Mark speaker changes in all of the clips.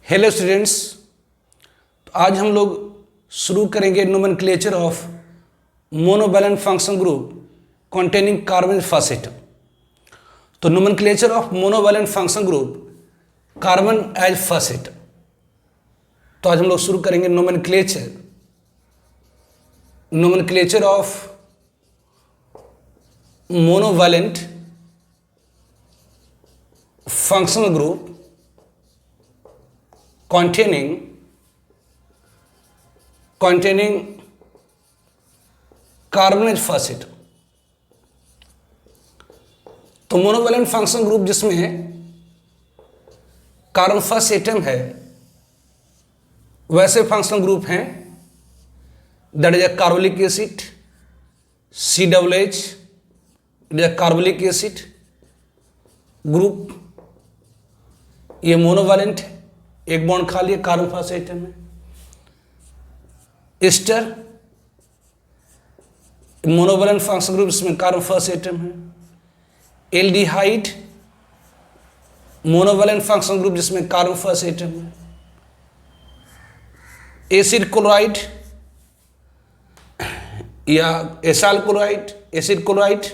Speaker 1: Hello students, तो आज हम लोग शुरू करेंगे nomenclature of monovalent function group containing carbon first atom. तो nomenclature of monovalent function group carbon as first atom. तो आज हम लोग शुरू करेंगे nomenclature of monovalent functional group containing carbon as first atom. तो मोनोवैलेंट फंक्शन ग्रुप जिसमें carbon first atom है वैसे फंक्शनल ग्रुप हैं that is a carbolic acid COOH, it is a carbolic acid group. ये मोनोवैलेंट है, एक bond खा लिया कार्बन फर्स्ट एटम में। एस्टर मोनोवैलेंट फंक्शन ग्रुप इसमें कार्बन फर्स्ट एटम है। एल्डिहाइड मोनोवैलेंट फंक्शन ग्रुप जिसमें कार्बन फर्स्ट एटम है। एसिड क्लोराइड या एसाइल क्लोराइड, एसिड क्लोराइड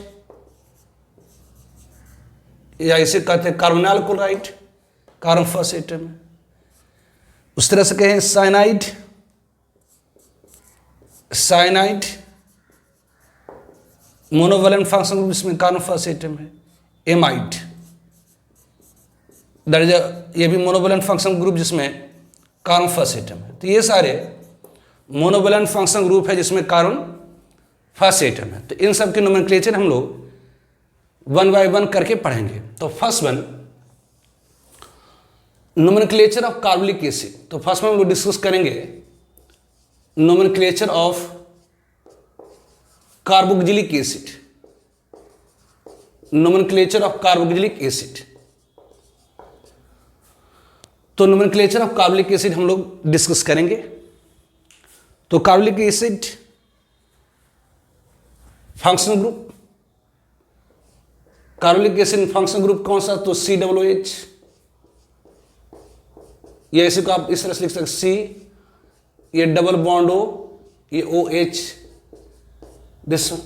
Speaker 1: या इसे कहते हैं carbonyl chloride, carbon first atom है। उस तरह से कहें साइनाइड मोनोवैलेंट फंक्शन ग्रुप इसमें कार्बन फर्स्ट एटम है। एमाइड दैट इज ये भी मोनोवैलेंट फंक्शन ग्रुप जिसमें कार्बन फर्स्ट एटम है। तो ये सारे मोनोवैलेंट फंक्शन ग्रुप है जिसमें कार्बन फर्स्ट एटम है। तो इन सब के नोमेनक्लेचर हम लोग वन बाय वन करके पढ़ेंगे। तो first one nomenclature of carbolic acid. तो फर्स्ट में हम लोग डिस्कस करेंगे nomenclature of carboxylic acid. Nomenclature of carboxylic acid. तो नोमेनक्लेचर ऑफ कार्बोलिक एसिड हम लोग डिस्कस करेंगे। तो carbolic acid functional group, carbolic acid functional group कौन सा? तो COOH, ये इसी को आप इस तरह से लिख सकते C, ये डबल बॉन्ड O, ये OH, दिस वन।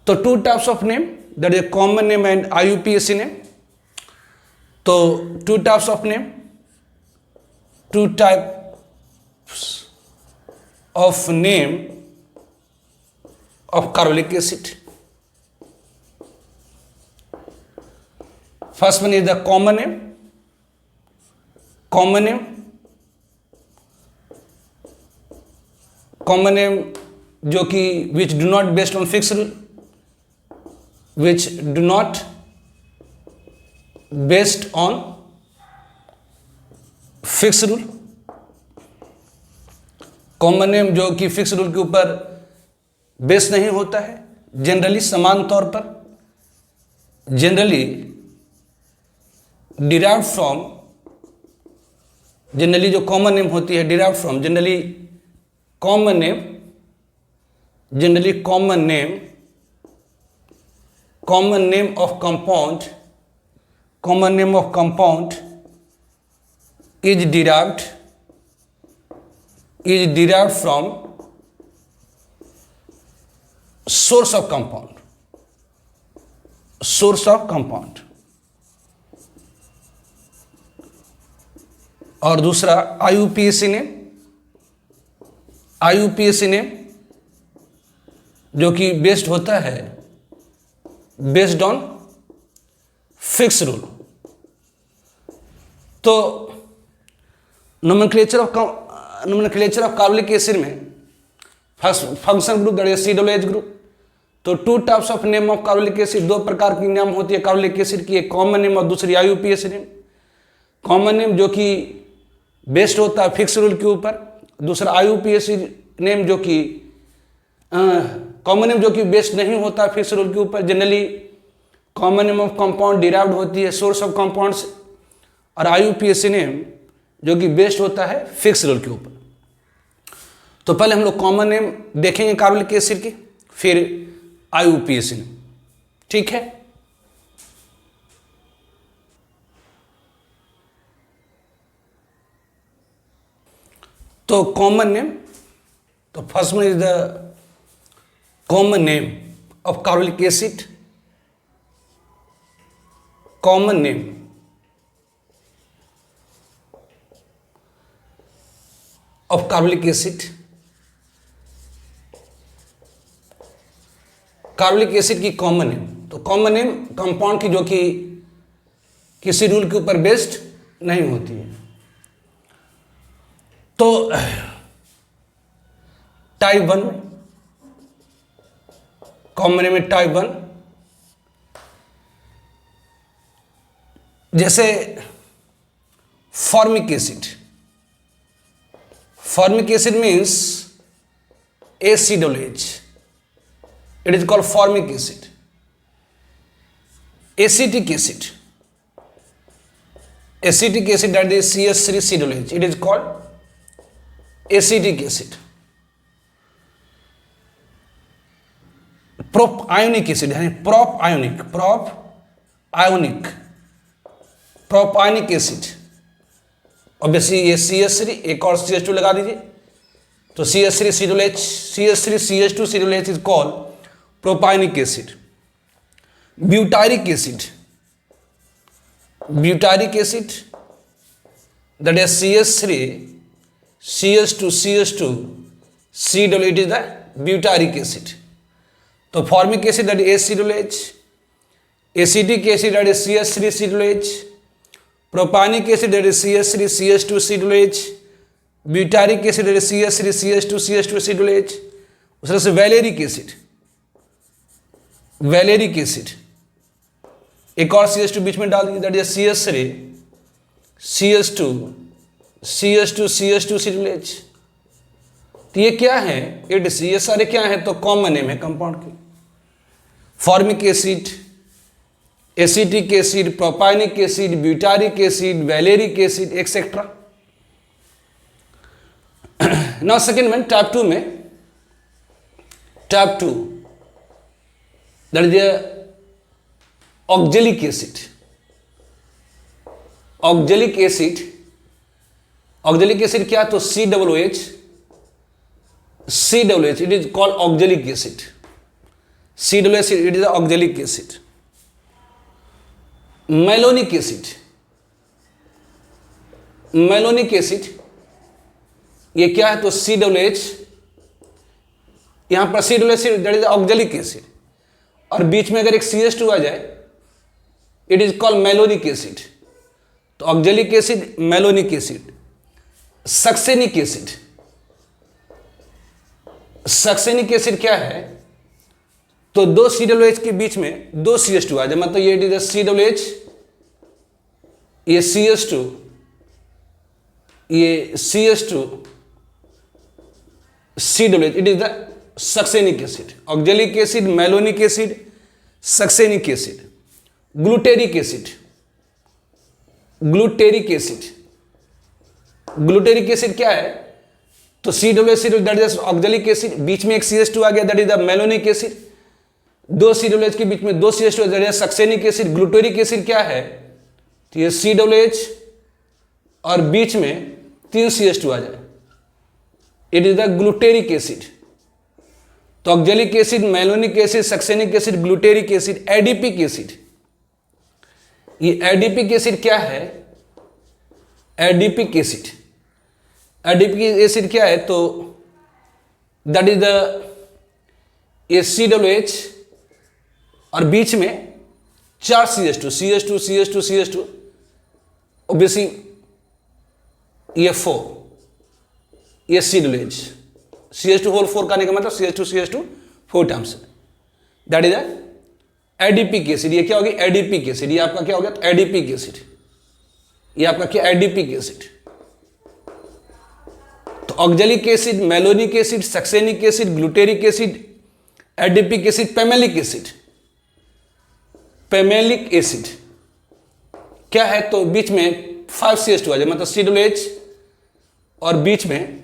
Speaker 1: तो two types of name that is common name and IUPAC name. तो two types of name, two types of name of carbolic acid. First one is the common name. Common name जो कि which do not based on fix rule, which do not based on fix rule. Common name जो कि fix rule के ऊपर based नहीं होता है, generally समान तौर पर, जनरली डिराइव्ड फ्रॉम, जनरली जो कॉमन नेम होती है derived from, generally common name of compound, common name of compound is derived from source of compound. और दूसरा IUPAC नेम जो कि बेस्ड होता है बेस्ड ऑन फिक्स रूल। तो नोमेनक्लेचर ऑफ कार्बोलिक एसिड में first function group that is COOH group. तो two types of name of carbolic acid, दो प्रकार की नाम होती है कार्बोलिक एसिड की, एक कॉमन नेम और दूसरी IUPAC नेम। कॉमन नेम जो कि बेस्ड होता है फिक्स रूल के ऊपर, दूसरा IUPAC नेम जो कि कॉमन नेम जो कि बेस्ड नहीं होता फिक्स रूल के ऊपर। Generally common name of compound derived होती है सोर्स ऑफ कंपाउंड से, और IUPAC नेम जो कि बेस्ड होता है फिक्स रूल के ऊपर। तो पहले हम लोग कॉमन नेम देखेंगे कार्बोलिक एसिड की, फिर IUPAC नेम, ठीक है। तो कॉमन नेम, तो first one is the common name of carbolic acid, common name of carbolic acid, carbolic acid की कॉमन नेम। तो कॉमन नेम कंपाउंड की जो कि किसी रूल के ऊपर बेस्ड नहीं होती है। तो टाइप 1 कॉमन नेम है टाइप 1, जैसे formic acid. Formic acid means ACOH, it is called formic acid. Acetic acid, acetic acid, that is CH3COH, it is called acetic acid. Propionic acid है propionic acid, obviously ये CH3 एक और CH2 लगा दीजिए, तो CH3CH2CH2COH is called propionic acid. Butyric acid, that is CH3 CH2CH2 COH, it is the butyric acid. तो formic acid, that is ACOH, acetic acid, that is CH3COH, propionic acid, that is CH3CH2COH, butyric acid, that is CH3CH2CH2COH। उस तरह से वैलेरिक acid एक और CH2 बीच में डाल दीजिए, that is CH3 CH2CH2COH। तो ये क्या है, ADC, ये सारे क्या है, तो कॉमन नेम है कंपाउंड की। Formic acid, acetic acid, propionic acid, butyric acid, valeric acid etcetera. Now second one type 2 में, type 2 that is oxalic acid. Oxalic acid क्या, तो COOH, it is called oxalic acid. COOH, it is oxalic acid. Malonic acid ये क्या है, तो COOH, यहां पर COOH, that is oxalic acid, और बीच में अगर एक CH2 आ जाए, it is called malonic acid. तो oxalic acid, malonic acid. Succinic acid क्या है, तो दो COOH के बीच में दो CH2 आ जाए, मतलब ये इट इज COOH, ये CH2, ये CH2 COOH, it is the succinic acid. Oxalic acid, malonic acid, succinic acid. Glutaric acid क्या है, तो COOH, that is oxalic acid, बीच में एक CH2 आ गया, that is the malonic acid. दो COOH के बीच में दो CH2, that is succinic acid. Glutaric acid क्या है, तो ये COOH और बीच में तीन CH2 आ जाए, it is the glutaric acid. तो oxalic acid, malonic acid, succinic acid, glutaric acid. Adipic acid, ये एडिपिक एसिड क्या है, एडिपिक एसिड क्या है, तो दैट इज द COOH और बीच में चार CH2 ऑब्वियसली ये 4, ये COOH। CH2 होल 4 करने का मतलब CH2 4 times, that is adipic acid. ये क्या होगी, एडिपिक एसिड। ये आपका क्या हो गया, तो एडिपिक एसिड, ये आपका क्या, एडिपिक एसिड। तो oxalic acid, malonic acid, succinic acid, glutaric acid, adipic acid. Pimelic acid क्या है, तो बीच में 5 CH2 आ जाए, मतलब COOH और बीच में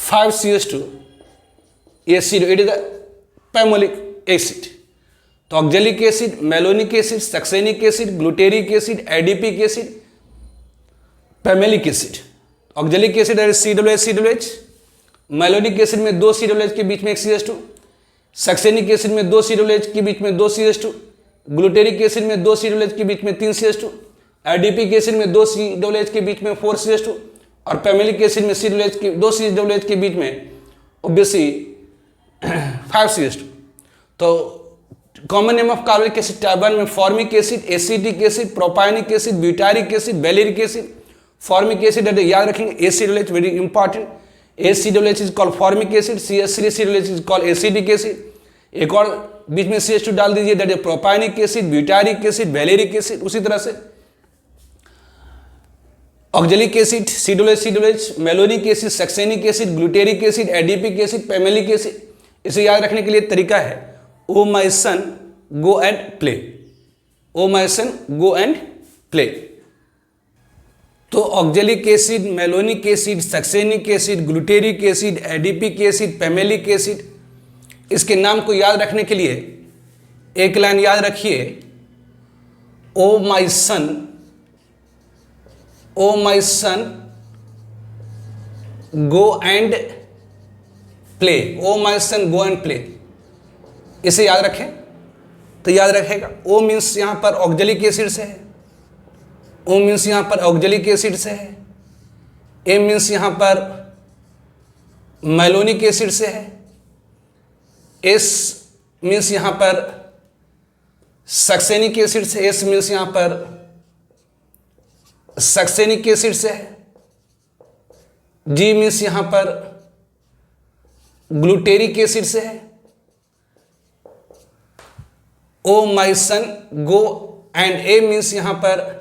Speaker 1: 5 CH2, ये CO, it is pimelic acid. तो oxalic acid, malonic acid, succinic acid, glutaric acid, adipic acid, pimelic acid. Oxalic acid COOH, malonic acid में 2 COOH के बीच में एक CH2, सक्सेनिक एसिड में 2 COOH के बीच में 2 CH2, ग्लूटेरिक एसिड में 2 COOH के बीच में 3 CH2, एडिपिक एसिड में 2 COOH के बीच में 4 CH2 और पैमेलिक एसिड में 2 COOH के बीच में ऑब्वियसली 5 CH2। तो common name of carbonic acid type 1 में formic acid, acetic acid, propionic acid, butyric acid, valeric acid. Formic acid याद रखेंगे ACOOH, very important. ACOOH is called formic acid, CH3COOH is called acidic acid. एक और बीच में CH2 डाल दीजिए, that is propionic acid, butyric acid, valeric acid. उसी तरह से oxalic acid COOH, malonic acid, succinic acid, glutaric acid, adipic acid, pimelic acid. इसे याद रखने के लिए तरीका है oh my son go and play, oh my son go and play. तो oxalic acid, malonic acid, succinic acid, glutaric acid, adipic acid, pimelic acid, इसके नाम को याद रखने के लिए एक लाइन याद रखिए, ओ my sun, O my son go and play, oh my son go and play. इसे याद रखें तो याद रखेगा। ओ मीन्स यहां पर ऑक्जेलिक एसिड से है, ओ मीन्स यहां पर ऑक्जेलिक एसिड से है, ए मीन्स यहां पर मैलोनिक एसिड से है, एस मीन्स यहां पर सक्सेनिक एसिड से, एस मीन्स यहां पर सक्सेनिक एसिड से है, जी मीन्स यहां पर ग्लूटेरिक एसिड से है, oh my son go and A means यहां पर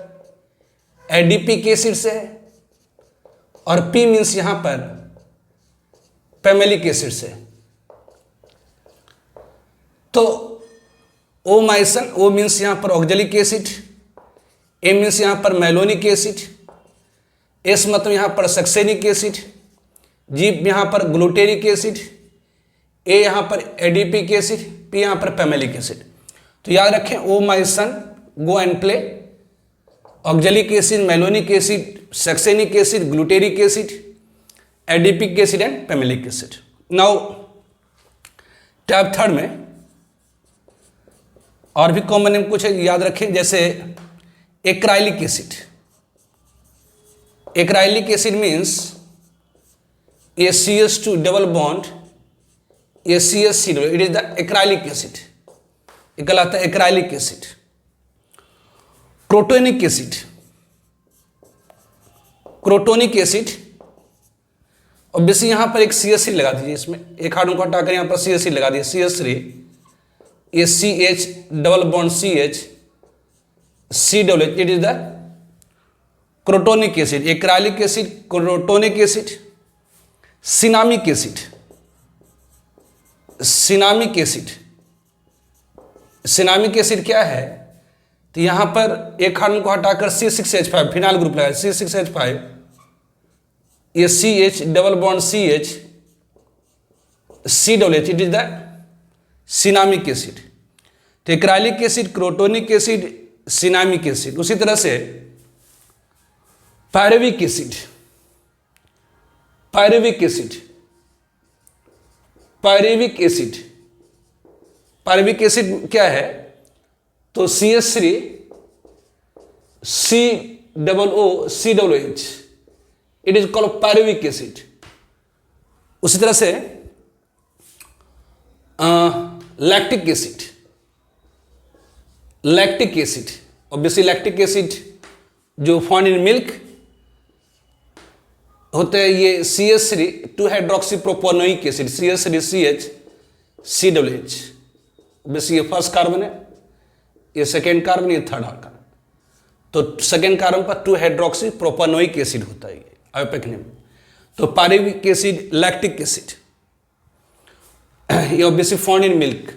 Speaker 1: एडिपिक एसिड से है और पी मीन्स यहां पर पैमेलिक एसिड से। तो ओ माय सन, ओ मीन्स यहां पर ऑक्जेलिक एसिड, ए मीन्स यहां पर मैलोनिक एसिड, एस मतलब यहां पर सक्सेनिक एसिड, जी यहां पर ग्लूटेरिक एसिड, ए यहां पर एडिपिक एसिड, पी यहां पर पैमेलिक एसिड। तो याद रखें, oh my son go and play, oxalic acid, malonic acid, succinic acid, glutaric acid, adipic acid and pimelic acid. Now type 3 में और भी कॉमन नेम कुछ है, याद रखें, जैसे acrylic acid. Acrylic acid means A CH2 double bond, A CH3, it is the acrylic acid, ये कहलाता है acrylic acid. Crotonic acid, crotonic acid, obviously यहां पर एक CH3 लगा दीजिए, इसमें एक हार्डन को हटाकर यहां पर CH3 लगा दिए, CH3, ये CH double bond CH, COOH, it is the crotonic acid. Acrylic acid, crotonic acid, cinnamic acid, cinnamic acid, cinnamic acid क्या है, तो यहां पर एक हार्डन को हटाकर C6H5 फिनाइल ग्रुप लगाए, C6H5, ये CH double bond CH, COOH, it is the cinnamic acid. तो acrylic acid, crotonic acid, cinnamic acid. उसी तरह से pyruvic acid, pyruvic acid, pyruvic acid, pyruvic acid क्या है, तो CH3 COOH, it is called pyruvic acid. उसी तरह से lactic acid, lactic acid, obviously lactic acid जो फाउंड इन मिल्क होते हैं, ये CH3 2 hydroxy propanoic acid, CH3CH COOH। Obviously ये फर्स्ट कार्बन है, ये सेकेंड कार्बन, ये थर्ड कार्बन। तो सेकेंड कार्बन पर 2 हाइड्रोक्सी प्रोपोनोइक एसिड होता है, ये आयोपेक नेम। तो पायरुविक एसिड, लैक्टिक एसिड, ये ऑब्वियसली फाउंड इन मिल्क,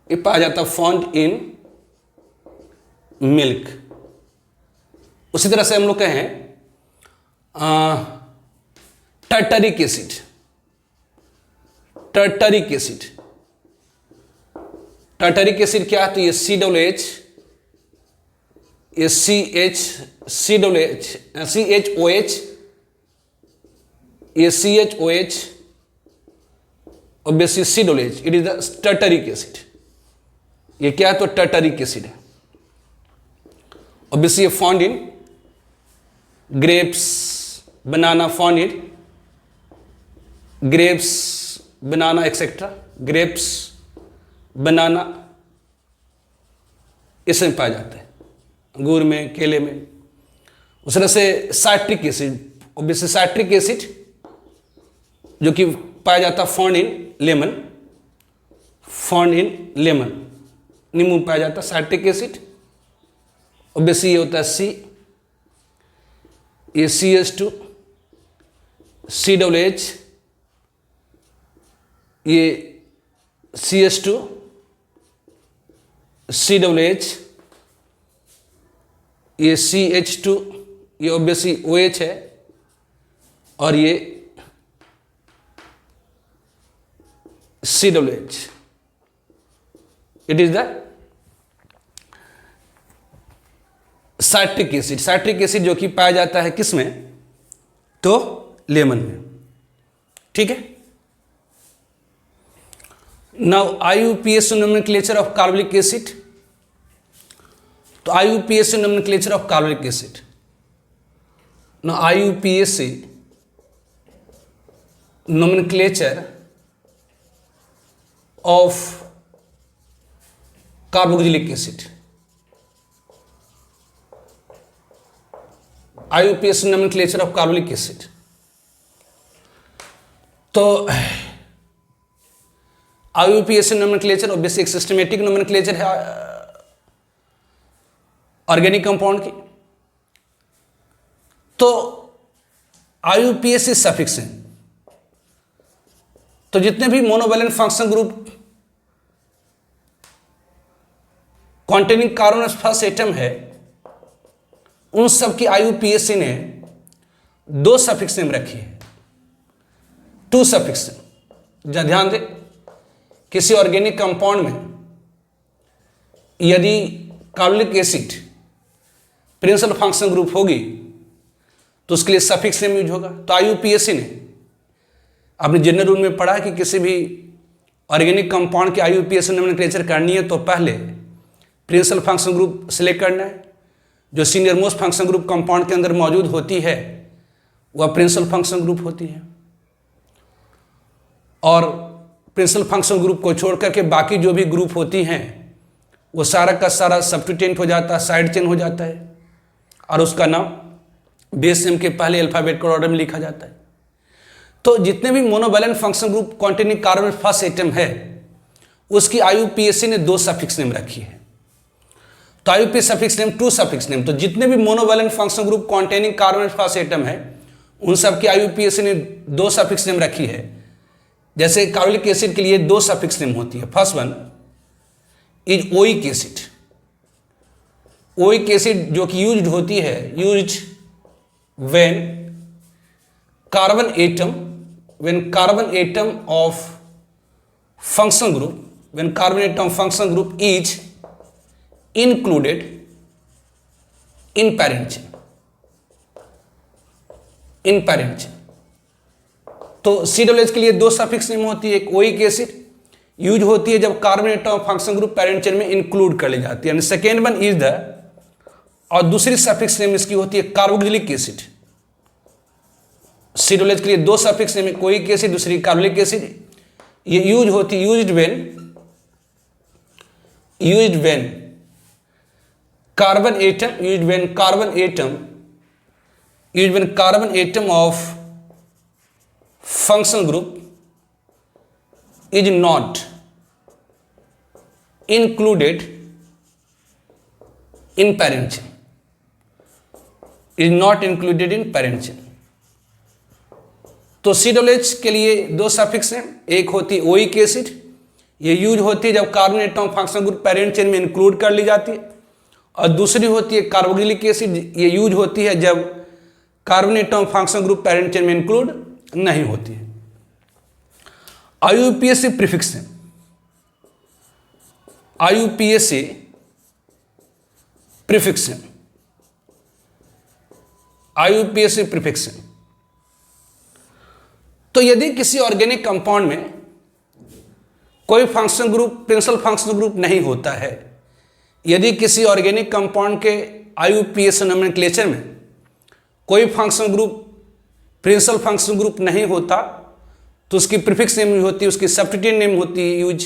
Speaker 1: ये पाया जाता है फाउंड इन मिल्क। उसी तरह से हम लोग कहें tartaric acid, tartaric acid, tartaric acid क्या है, तो ये COOH, ये CHOH, ये CHOH और basic COH, it is the tartaric acid. ये क्या है? तो टर्टरिक एसिड है। Obviously found in grapes, banana, found in grapes, banana, etc. grapes, banana, इसमें पाया जाता है, अंगूर में, केले में। उस तरह से citric acid, obviously citric acid जो कि पाया जाता है found in lemon, found in lemon, नींबू में पाया जाता है साइट्रिक एसिड। ऑब्वियसली ये होता है C, ये CH2, COH, ये CH2, COH, ये CH2, ये ऑब्वियसली OH है, और ये COH। It is the citric acid. Citric acid जो कि पाया जाता है किस में? तो लेमन में। ठीक है। Now IUPAC nomenclature of carbonic acid. तो IUPAC nomenclature of carbonic acid. Now IUPAC nomenclature of carboxylic acid. IUPAC nomenclature of carboxylic acid. तो IUPAC nomenclature ऑब्वियसली एक सिस्टमेटिक नोमेनक्लेचर है ऑर्गेनिक कंपाउंड की। तो IUPAC सफिक्स है, तो जितने भी monovalent function group containing carbon first atom है, उन सब की IUPAC ने दो सफिक्स नेम रखी है, टू सफिक्स। ध्यान दे, किसी ऑर्गेनिक कंपाउंड में यदि carbonic acid principal function group होगी तो उसके लिए सफिक्स नेम यूज होगा। तो IUPAC ने आपने जनरल रूल में पढ़ा कि किसी भी ऑर्गेनिक कंपाउंड की IUPAC नोमेनक्लेचर करनी है तो पहले प्रिंसिपल फंक्शन ग्रुप सिलेक्ट करना है। जो senior most function group compound के अंदर मौजूद होती है वह प्रिंसिपल फंक्शन ग्रुप होती है, और प्रिंसिपल फंक्शन ग्रुप को छोड़ करके बाकी जो भी ग्रुप होती हैं वो सारा का सारा सब्स्टिट्यूएंट हो जाता है, साइड चेन हो जाता है, और उसका नाम बेस नेम के पहले अल्फाबेट के ऑर्डर में लिखा जाता है। तो जितने भी monovalent function group containing carbon first atom है उसकी IUPAC ने दो सफिक्स नेम रखी है। तो IUPAC suffix name, two suffix name. तो जितने भी monovalent function group containing carbon first atom है उन सब की IUPAC ने दो सफिक्स नेम रखी है। जैसे कार्बोनिक एसिड के लिए दो सफिक्स नेम होती है। First one is oic acid. Oic acid जो कि यूज्ड होती है, used when carbon atom, when carbon atom of function group, when carbon atom function group is included in parent chain, in parent chain। तो COH के लिए दो suffix name होती है। एक ओइक एसिड यूज होती है जब carbon atom function group parent chain में इंक्लूड कर ली जाती है। सेकेंड वन इज द, और दूसरी सफिक्स नेम इसकी होती है कार्बोक्सिलिक एसिड। COH के लिए दो सफिक्स नेम, ओइक एसिड, दूसरी कार्बोक्सिलिक एसिड। ये यूज होती, used when carbon atom of function group is not included in parent chain, is not included in parent chain. तो COH के लिए दो सफिक्स हैं, एक होती ओइक एसिड, ये यूज होती है जब carbon atom function group parent chain में इंक्लूड कर ली जाती है, और दूसरी होती है कार्बोक्सिलिक एसिड, ये यूज होती है जब carbon atom function group parent chain में इंक्लूड नहीं होती है। IUPAC प्रीफिक्स है, IUPAC प्रीफिक्स है। IUPAC prefix name. तो यदि किसी ऑर्गेनिक कंपाउंड में कोई functional group principal functional group नहीं होता है, यदि किसी ऑर्गेनिक कंपाउंड के IUPAC नोमेनक्लेचर में कोई functional group principal functional group नहीं होता, तो उसकी प्रीफिक्स नेम होती है, उसकी सब्स्टिट्यूएंट नेम होती है यूज।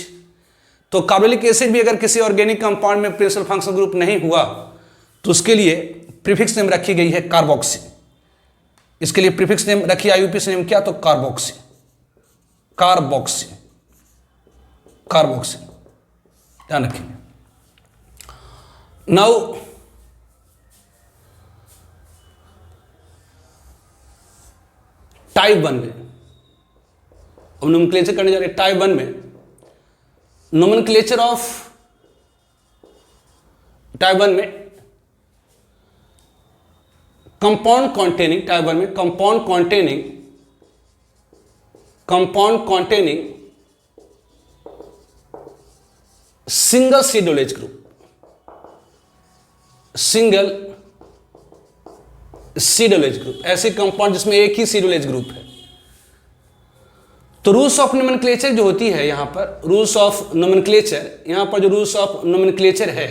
Speaker 1: तो कार्बोलिक एसिड भी अगर किसी ऑर्गेनिक कंपाउंड में प्रिंसिपल फंक्शनल ग्रुप नहीं हुआ तो उसके लिए प्रीफिक्स नेम रखी गई है कार्बोक्सी। इसके लिए प्रीफिक्स नेम रखी IUPAC नेम क्या, तो कार्बोक्सी, कार्बोक्सी, कार्बोक्सी, ध्यान रखिए। नाउ टाइप 1 में अब नोमेनक्लेचर करने जा रहे हैं। टाइप 1 में नोमेनक्लेचर ऑफ टाइप 1 में कंपाउंड कॉन्टेनिंग, टाइप 1 में compound containing single C double group, single C double group, ऐसे कंपाउंड जिसमें एक ही सी डबल ग्रुप है। तो रूल्स ऑफ नोमेनक्लेचर जो होती है यहां पर, रूल्स ऑफ नोमेनक्लेचर, यहां पर जो रूल्स ऑफ नोमेनक्लेचर है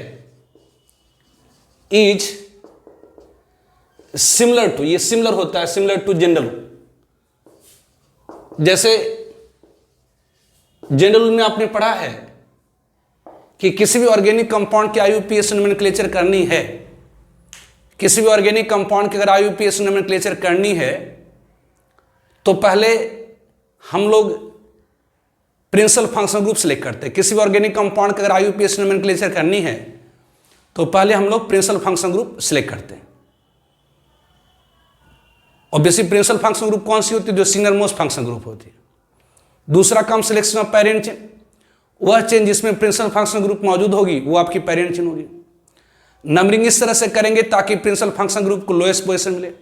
Speaker 1: इज सिमिलर टू, ये सिमिलर होता है सिमिलर टू जनरल। जैसे जनरल में आपने पढ़ा है कि किसी भी ऑर्गेनिक कंपाउंड की IUPAC नोमेनक्लेचर करनी है, किसी भी ऑर्गेनिक कंपाउंड की अगर IUPAC नोमेनक्लेचर करनी है तो पहले हम लोग प्रिंसिपल फंक्शनल ग्रुप सेलेक्ट करते हैं। किसी भी ऑर्गेनिक कंपाउंड की अगर IUPAC नोमेनक्लेचर करनी है तो पहले हम लोग प्रिंसिपल फंक्शनल ग्रुप सेलेक्ट करते हैं। ऑब्वियसली प्रिंसिपल फंक्शनल ग्रुप कौन सी होती है, जो सिंगल मोस्ट फंक्शनल ग्रुप होती है। दूसरा काम सिलेक्शन ऑफ पेरेंट चेन, वह चेन जिसमें प्रिंसिपल फंक्शनल ग्रुप मौजूद होगी वो आपकी पेरेंट चेन होगी। नंबरिंग इस तरह से करेंगे ताकि प्रिंसिपल फंक्शनल ग्रुप को लोएस्ट पोजीशन मिले।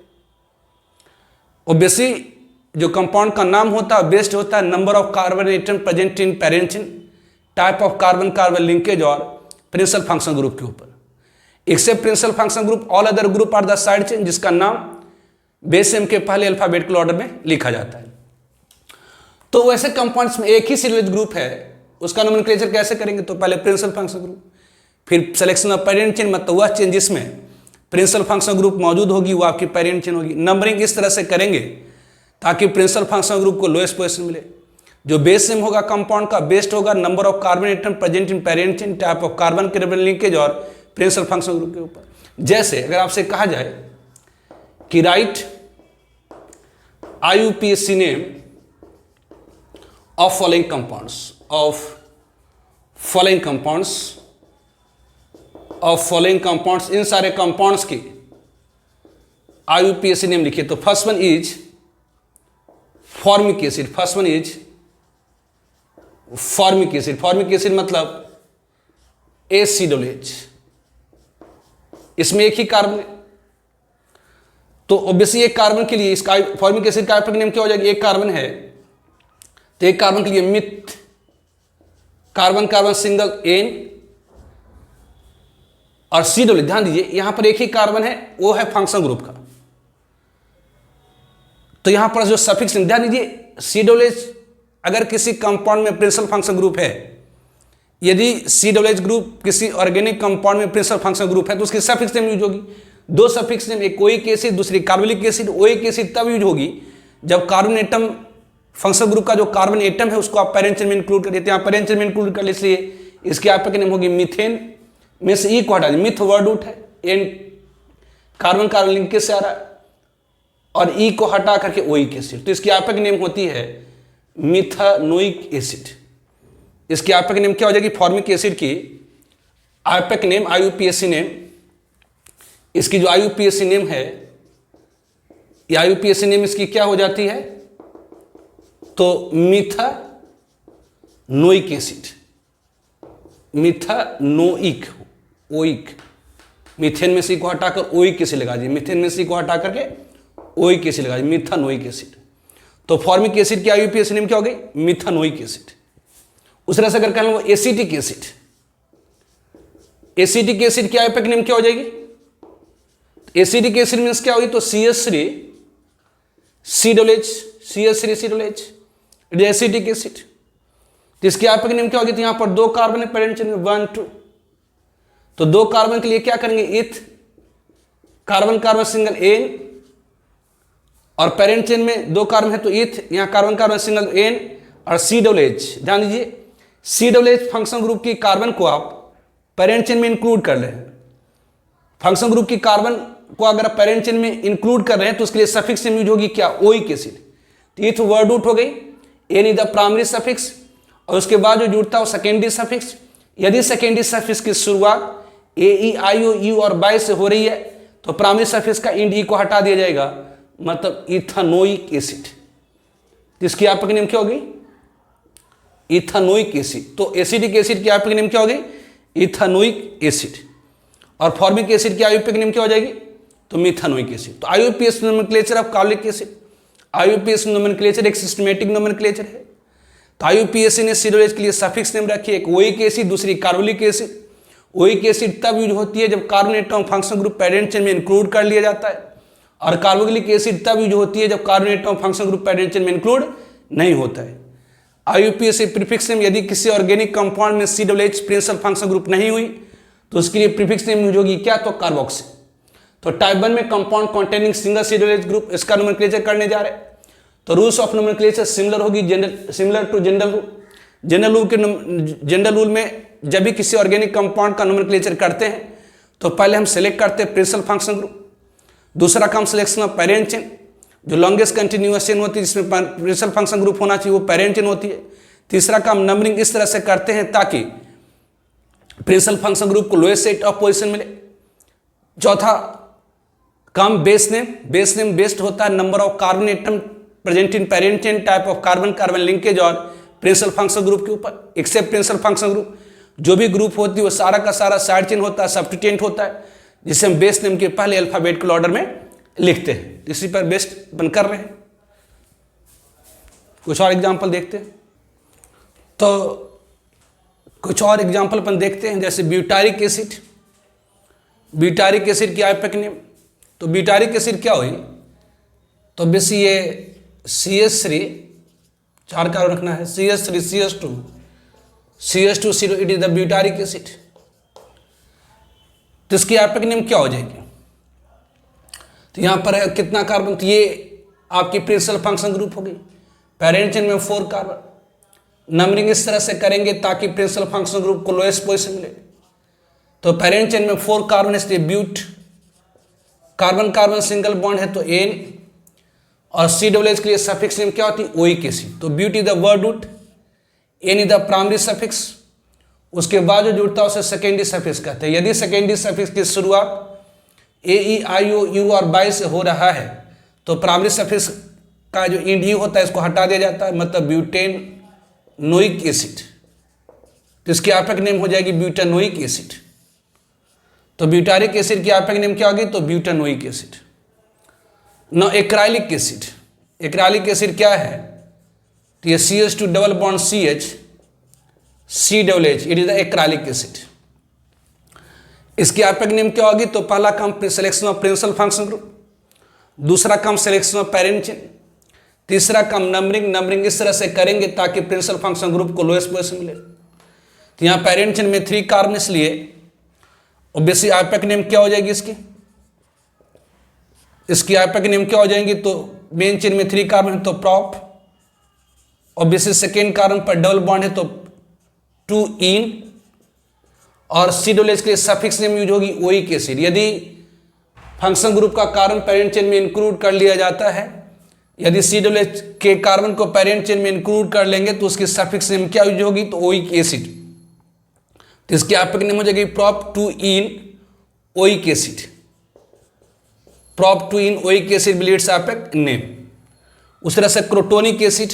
Speaker 1: ऑब्वियसली जो कंपाउंड का नाम होता है बेस्ड होता है number of carbon atom present in parent chain, type of carbon carbon linkage और प्रिंसिपल फंक्शनल ग्रुप के ऊपर। Except principal functional group all other group are the side chain, जिसका नाम बेस एम के पहले अल्फाबेटिकल ऑर्डर में लिखा जाता है। तो वैसे कंपाउंड्स में एक ही सीरियस ग्रुप है, उसका नोमेनक्लेचर कैसे करेंगे, तो पहले प्रिंसिपल फंक्शनल ग्रुप, फिर सिलेक्शन ऑफ पेरेंट चेन, मतलब वह चेन जिसमें प्रिंसिपल फंक्शनल ग्रुप मौजूद होगी वो आपकी पेरेंट चेन होगी। नंबरिंग इस तरह से करेंगे ताकि प्रिंसिपल फंक्शनल ग्रुप को लोएस्ट पोजीशन मिले। जो बेस एम होगा कंपाउंड का, बेस्ड होगा number of carbon atom present in parent chain, type of carbon carbon linkage और प्रिंसिपल फंक्शनल ग्रुप के ऊपर। जैसे अगर आपसे कहा जाए कि write IUPAC name of following compounds, इन सारे कंपाउंड्स की IUPAC नेम लिखिए। तो first one is formic acid, formic acid मतलब ACOH, इसमें एक ही कार्बन है। तो ऑब्वियसली एक कार्बन के लिए इसका फॉर्मिक एसिड का आइयूपीएसी नेम क्या हो जाएगा, एक कार्बन है तो एक कार्बन के लिए meth, carbon carbon single ane और सी डबल। ध्यान दीजिए यहां पर एक ही कार्बन है, वो है फंक्शनल ग्रुप का। तो यहां पर जो सफिक्स, ध्यान दीजिए सी डबल एच अगर किसी कंपाउंड में प्रिंसिपल फंक्शनल ग्रुप है, यदि सी डबल एच ग्रुप किसी ऑर्गेनिक कंपाउंड में प्रिंसिपल फंक्शनल ग्रुप है तो उसकी सफिक्स नेम यूज होगी। दो सफिक्स नेम, एक ओइक एसिड दूसरी कार्बोलिक एसिड। ओइक एसिड तब यूज होगी जब कार्बन एटम फंक्शनल ग्रुप का जो कार्बन एटम है उसको आप पेरेंट चेन में इंक्लूड कर देते हैं। पेरेंट चेन में इंक्लूड कर इसलिए इसकी आइयूपीएसी नेम होगी मीथेन। में से ई को हटा दीजिए, मिथ वर्ड रूट है, एन कार्बन कार्बन लिंकेज से आ रहा है, और ई को हटा करके ओइक एसिड, तो इसकी आइयूपीएसी नेम होती है मिथानोइक एसिड। इसकी आइयूपीएसी नेम क्या हो जाएगी, फॉर्मिक एसिड की आइयूपीएसी नेम, आईयूपीएसी नेम, इसकी जो आईयूपीएसी नेम है, ये आईयूपीएसी नेम इसकी क्या हो जाती है, तो मिथानोइक एसिड, मिथानोइक, ओइक, मीथेन में से को हटाकर ओइक एसिड लगा दीजिए, मीथेन में से को हटा करके ओइक एसिड लगा दीजिए, मिथानोइक एसिड। तो फॉर्मिक एसिड की आईयूपीएसी नेम क्या हो गई, मिथानोइक एसिड। उस तरह से अगर कहना एसिटिक एसिड, एसिटिक एसिड की आईयूपीएसी नेम क्या हो जाएगी, एसिडिक एसिड मीन्स क्या होगी, तो CH3 COOH, CH3 COOH, it is acidic acid. तो इसकी आपकी नेम क्या होगी, तो यहां पर 2 कार्बन है पेरेंट चेन में 1 2, तो 2 कार्बन के लिए क्या करेंगे, इथ, कार्बन कार्बन सिंगल एन, और पेरेंट चेन में 2 कार्बन है तो इथ, यहां कार्बन कार्बन सिंगल एन और COOH। ध्यान दीजिए COOH फंक्शन ग्रुप की कार्बन को आप पेरेंट चेन में इंक्लूड कर रहे हैं, फंक्शन ग्रुप की कार्बन को अगर आप पेरेंट चेन में इंक्लूड कर रहे हैं तो उसके लिए सफिक्स यूज होगी क्या, ओइक एसिड। तो इथ वर्ड रूट हो गई, ane is the primary suffix, और उसके बाद जो जुड़ता है वो सेकेंडरी सफिक्स। यदि सेकेंडरी सफिक्स की शुरुआत AEIOU और बाय से हो रही है तो प्राइमरी सफिक्स का इंड ई को हटा दिया जाएगा, मतलब इथानोइक एसिड। तो इसकी आपकी नेम क्या होगी, इथानोइक एसिड। तो एसिडिक एसिड की आपकी नेम क्या होगी, इथानोइक एसिड। और फॉर्मिक एसिड की आईयूपीएक नेम क्या हो जाएगी, तो मिथानोइक एसिड। तो IUPAC nomenclature of carbonic acid, IUPAC nomenclature एक सिस्टमेटिक नोमेनक्लेचर है। तो IUPAC ने COOH के लिए सफिक्स नेम रखी है, एक ओइक एसिड, दूसरी कार्बोनिक एसिड। ओइक एसिड तब यूज होती है जब carbon atom function group parent chain में इंक्लूड कर लिया जाता है, और कार्बोक्सिलिक एसिड तब यूज होती है जब carbon atom function group parent chain में इंक्लूड नहीं होता है। IUPAC प्रीफिक्स नेम यदि किसी ऑर्गेनिक कंपाउंड में COOH प्रिंसिपल फंक्शन ग्रुप नहीं हुई तो उसके लिए प्रीफिक्स नेम यूज होगी क्या, तो कार्बोक्सी। तो टाइप 1 में compound containing single COOH group, इसका नोमेनक्लेचर करने जा रहे हैं। तो रूल्स ऑफ नोमेनक्लेचर सिमिलर होगी, similar to general rule. General rule में जब भी किसी ऑर्गेनिक कंपाउंड का नोमेनक्लेचर करते हैं तो पहले हम सेलेक्ट करते हैं प्रिंसिपल फंक्शन ग्रुप, दूसरा काम सिलेक्शन ऑफ पेरेंट चेन, जो लॉन्गेस्ट कंटिन्यूअस चेन होती है जिसमें प्रिंसिपल फंक्शन ग्रुप होना चाहिए वो पेरेंट चेन होती है। तीसरा काम नंबरिंग इस तरह से करते हैं ताकि प्रिंसिपल फंक्शन ग्रुप को लोएस्ट सेट ऑफ पोजीशन मिले। चौथा काम बेस नेम बेस्ड होता है number of carbon atom present in parent chain, type of carbon carbon linkage और प्रिंसिपल फंक्शन ग्रुप के ऊपर। एक्सेप्ट प्रिंसिपल फंक्शन ग्रुप, जो भी ग्रुप होती है वो सारा का सारा साइड चेन होता है, सब्स्टिट्यूएंट होता है, जिसे हम बेस नेम के पहले अल्फाबेटिकल ऑर्डर में लिखते हैं। इसी पर बेस्ड बन कर रहे हैं। कुछ और एग्जाम्पल देखते हैं, तो कुछ और एग्जाम्पल अपन देखते हैं, जैसे ब्यूटारिक एसिड। ब्यूटारिक एसिड की आईयूपीएक नेम, तो ब्यूटारिक एसिड क्या हुई, तो बेसी ये CH3 4 कार्बन रखना है, CH3 CH2 CO, it is the butyric acid. तो इसकी आईयूपीएक नेम क्या हो जाएगी, तो यहां पर है कितना कार्बन, तो ये आपकी प्रिंसिपल फंक्शन ग्रुप होगी, पेरेंट चेन में 4 कार्बन। नंबरिंग इस तरह से करेंगे ताकि प्रिंसिपल फंक्शन ग्रुप को लोएस्ट पोजीशन मिले। तो पेरेंट चेन में 4 कार्बन है इसलिए but, carbon carbon single bond है तो एन, और COOH के लिए सफिक्स नेम क्या होती है, ओइक एसिड। तो but is the word root, ane is the primary suffix, उसके बाद जो जुड़ता है उसे सेकेंडरी सफिक्स कहते हैं। यदि सेकेंडरी सफिक्स की शुरुआत AEIOU और बाय से हो रहा है तो प्राइमरी सफिक्स का जो इंड यू होता है इसको हटा दिया जाता है, मतलब ब्यूटेन नोइक एसिड। तो इसकी आईयूपीएक नेम हो जाएगी ब्यूटानोइक एसिड। तो ब्यूटारिक एसिड की आईयूपीएक नेम क्या होगी, तो ब्यूटानोइक एसिड। न एक्राइलिक एसिड, एक्राइलिक एसिड क्या है, तो ये CH2 double bond CH COOH, it is the acrylic acid. इसकी आईयूपीएक नेम क्या होगी, तो पहला काम selection of principal function group, दूसरा काम सिलेक्शन ऑफ पेरेंट चेन, तीसरा काम नंबरिंग इस तरह से करेंगे ताकि प्रिंसिपल फंक्शन ग्रुप को लोएस्ट पोजीशन मिले। तो यहाँ पेरेंट चेन में 3 कार्बन इसलिए ऑब्वियसली आईयूपीएक नेम क्या हो जाएगी इसकी आईयूपीएक नेम क्या हो जाएंगी, तो मेन चेन में 3 कार्बन है तो प्रॉप, ऑब्वियसली सेकेंड कार्बन पर डबल बॉन्ड है तो 2 इन, और COOH के लिए सफिक्स नेम यूज होगी ओइक एसिड। यदि फंक्शन ग्रुप का कार्बन पेरेंट चेन में इंक्लूड कर लिया जाता है, यदि COOH के कार्बन को पेरेंट चेन में इंक्लूड कर लेंगे तो उसकी सफिक्स नेम क्या यूज होगी, तो ओइक एसिड। तो इसकी आईयूपीएक नेम हो जाएगी prop 2 ynoic acid, prop 2 ynoic acid will it's IUPAC name. उस तरह से क्रोटोनिक एसिड,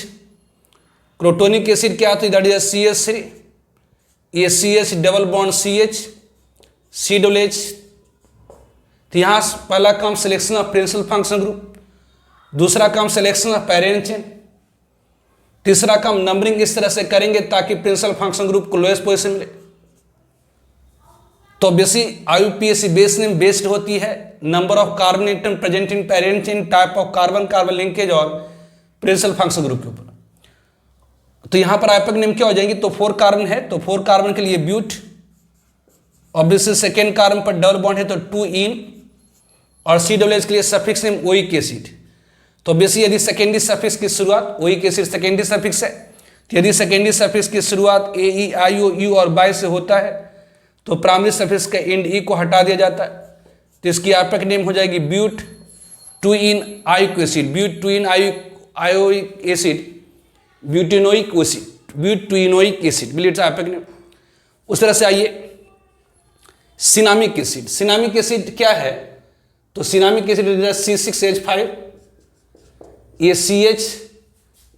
Speaker 1: क्रोटोनिक एसिड क्या होती है, दैट इज CH3, ये CH double bond CH COOH। तो यहाँ पहला काम selection of principal function group, दूसरा काम सिलेक्शन ऑफ पेरेंट चेन, तीसरा काम नंबरिंग इस तरह से करेंगे ताकि प्रिंसिपल फंक्शन ग्रुप को लोएस्ट पोजीशन मिले। तो obviously IUPAC base name based होती है number of carbon atom present in parent chain, type of carbon, carbon linkage और प्रिंसिपल फंक्शनल ग्रुप के ऊपर। तो यहां पर आईपैक नेम क्या हो जाएंगी, तो 4 कार्बन है तो 4 कार्बन के लिए ब्यूट, ऑब्वियसली सेकेंड कार्बन पर डबल बॉन्ड है तो 2 इन, और COOH के लिए सफिक्स नेम ओइक एसिड। तो ऑब्वियसली यदि सेकेंडरी सफिक्स की शुरुआत, ओइक एसिड सेकेंडरी सफिक्स है, तो यदि सेकेंडरी सफिक्स की शुरुआत AEIOU और बाय से होता है तो प्राइमरी सफिक्स का एंड ई को हटा दिया जाता है, तो इसकी आईपैक नेम हो जाएगी but 2 ynoic acid, but 2 ynoic acid, butanoic acid, butanoic acid will its IUPAC name. उस तरह से आइए सिनामिक एसिड, सिनामिक एसिड क्या है, तो सिनामिक एसिड C6H5, ये CH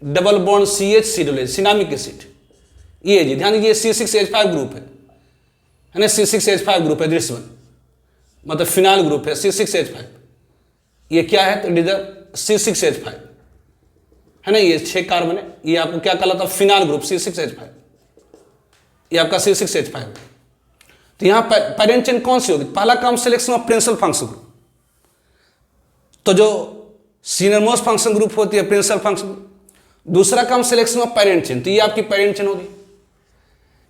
Speaker 1: double bond CH COOH cinnamic acid, ये जी ध्यान दीजिए C6H5 ग्रुप है ना, C6H5 ग्रुप है, दिस वन मतलब फिनाइल ग्रुप है C6H5, ये क्या है तो इट इज C6H5 है ना, ये 6 कार्बन है, ये आपको क्या कहलाता है फिनाइल ग्रुप C6H5, ये आपका C6H5 है। तो यहां पेरेंट चेन कौन सी होगी, पहला काम selection of principal function group, तो जो सीनियर मोस्ट फंक्शन ग्रुप होती है प्रिंसिपल फंक्शन ग्रुप, दूसरा काम सिलेक्शन ऑफ पेरेंट चेन, तो ये आपकी पेरेंट चेन होगी,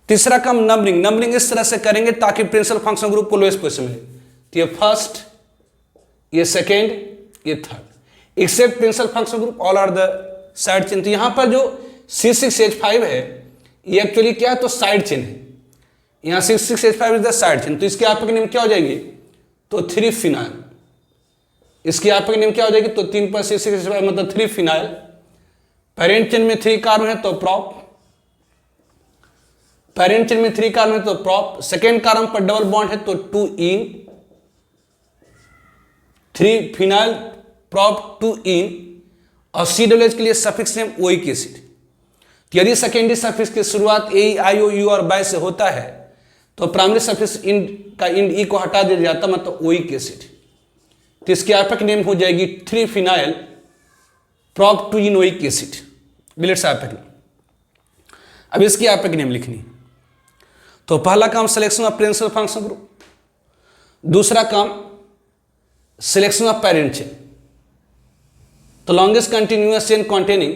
Speaker 1: तीसरा काम नंबरिंग, नंबरिंग इस तरह से करेंगे ताकि प्रिंसिपल फंक्शन ग्रुप को लोएस्ट पोजीशन मिले, तो ये फर्स्ट, ये सेकेंड, ये third, except principal function group all are the side chain. तो यहां पर जो C6H5 है ये एक्चुअली क्या है तो साइड चेन है, यहां C6H5 is the side chain, तो इसकी आपकी नेम क्या हो जाएगी तो 3 फिनाइल, इसकी आपकी नेम क्या हो जाएगी तो 3 पर C6H5 मतलब 3 फिनाइल, पेरेंट चेन में 3 कार्बन है तो प्रॉप, पेरेंट चेन में 3 कार्बन है तो प्रॉप, सेकेंड कार्बन पर डबल बॉन्ड है तो 2 इन, 3 फिनाइल प्रॉप 2 इन, और COOH के लिए सफिक्स नेम ओइक एसिड। यदि सेकेंडरी सफिक्स की शुरुआत AEIOU और बाय से होता है तो प्राइमरी सफिक्स इंड का इंड ई को हटा दिया जाता मतलब ओइक एसिड, तो इसकी आईपैक नेम हो जाएगी 3 phenyl prop 2 ynoic acid will be its IUPAC name. अब इसकी आईपैक नेम लिखनी, तो पहला काम selection of principal function group, दूसरा काम सिलेक्शन ऑफ पेरेंट चेन, तो longest continuous chain containing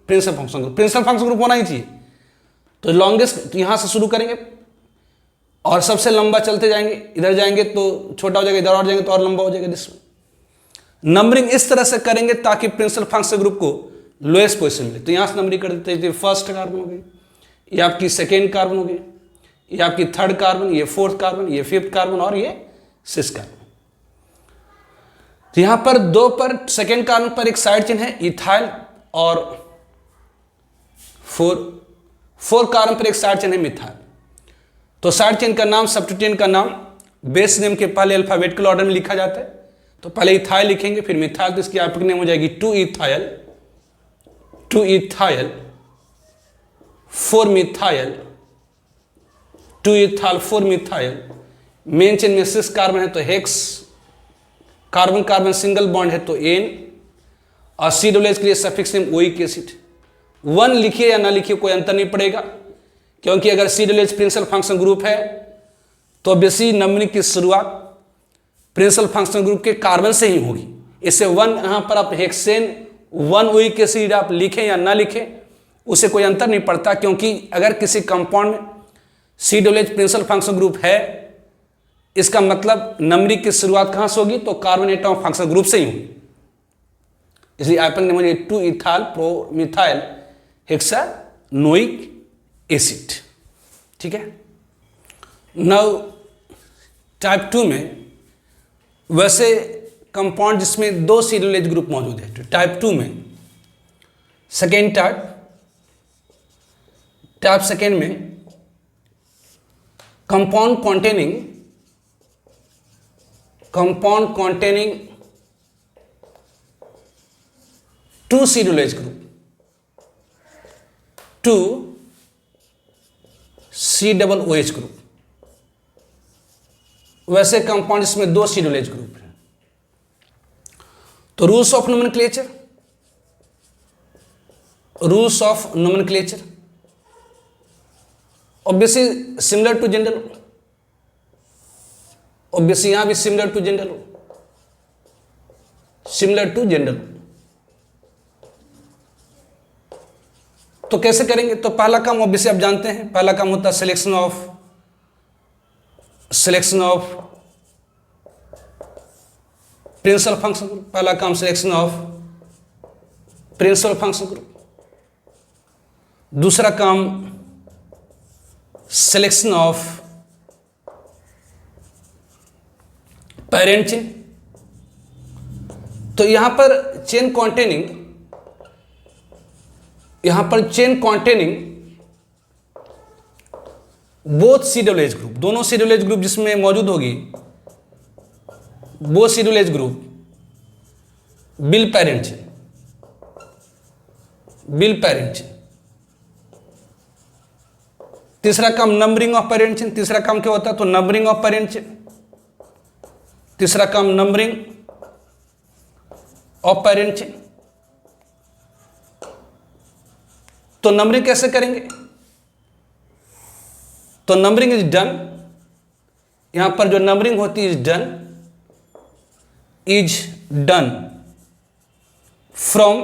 Speaker 1: principal function group, principal function group होना ही चाहिए, तो लॉन्गेस्ट यहां से शुरू करेंगे और सबसे लंबा चलते जाएंगे, इधर जाएंगे तो छोटा हो जाएगा, इधर और जाएंगे तो और लंबा हो जाएगा, जिसमें नंबरिंग इस तरह से करेंगे ताकि प्रिंसिपल फंक्शन ग्रुप को लोएस्ट पोजीशन मिले, तो यहां से नंबरिंग कर देते हैं, फर्स्ट कार्बन हो गई, ये आपकी सेकेंड कार्बन हो गई, ये आपकी थर्ड कार्बन, ये फोर्थ कार्बन, ये फिफ्थ कार्बन और ये सिक्स्थ कार्बन। तो यहां पर 2 पर सेकेंड कार्बन पर एक साइड चेन है इथाइल, और 4 कार्बन पर एक साइड चेन है मिथाइल, तो साइड चेन का नाम सब्स्टिट्यूएंट का नाम बेस नेम के पहले अल्फाबेटिकल ऑर्डर में लिखा जाता है, तो पहले इथाइल लिखेंगे फिर मिथाइल, तो इसकी आईपैक नेम हो जाएगी 2 ethyl 4 methyl 2 ethyl 4 methyl, main chain में 6 कार्बन है तो hex, carbon carbon single bond है तो एन, और COOH के लिए सफिक्स नेम ओइक एसिड। 1 लिखिए या ना लिखिए कोई अंतर नहीं पड़ेगा, क्योंकि अगर COOH प्रिंसिपल फंक्शन ग्रुप है तो ऑब्वियसली नंबरिंग की शुरुआत प्रिंसिपल फंक्शन ग्रुप के कार्बन से ही होगी, इससे 1 यहां पर आप हेक्सेन 1 ओइक एसिड आप लिखें या ना लिखें उससे कोई अंतर नहीं पड़ता, क्योंकि अगर किसी कंपाउंड में COOH प्रिंसिपल फंक्शन ग्रुप है इसका मतलब नंबरिंग की शुरुआत कहां से होगी तो कार्बन एटम फंक्शन ग्रुप से ही होगी, इसलिए आईपैक नेम है 2 इथाइल प्रो मिथाइल हेक्सानोइक एसिड। ठीक है, नाउ टाइप 2 में वैसे कंपाउंड जिसमें 2 COOH ग्रुप मौजूद है, तो टाइप 2 में सेकेंड टाइप सेकेंड में compound containing 2 COOH group, 2 COOH group, वैसे कंपाउंड इसमें 2 COOH ग्रुप है। तो rules of nomenclature obviously similar to general, obviously यहां भी similar to general rule, similar to general rule. तो कैसे करेंगे? तो पहला काम ऑब्वियसली आप जानते हैं, पहला काम होता है selection of principal function group. पहला काम selection of principal function group. दूसरा काम सिलेक्शन ऑफ पेरेंट चेन। तो यहां पर chain containing both CWH group, दोनों सीडब्ल्यूएच ग्रुप जिसमें मौजूद होगी, both CWH group will parent chain. तीसरा काम नंबरिंग ऑफ पेरेंट चेन। तीसरा काम क्या होता है? तो नंबरिंग ऑफ पेरेंट चेन। तीसरा काम नंबरिंग ऑफ पेरेंट चेन। तो नंबरिंग कैसे करेंगे? तो नंबरिंग इज डन, यहां पर जो नंबरिंग होती है is done from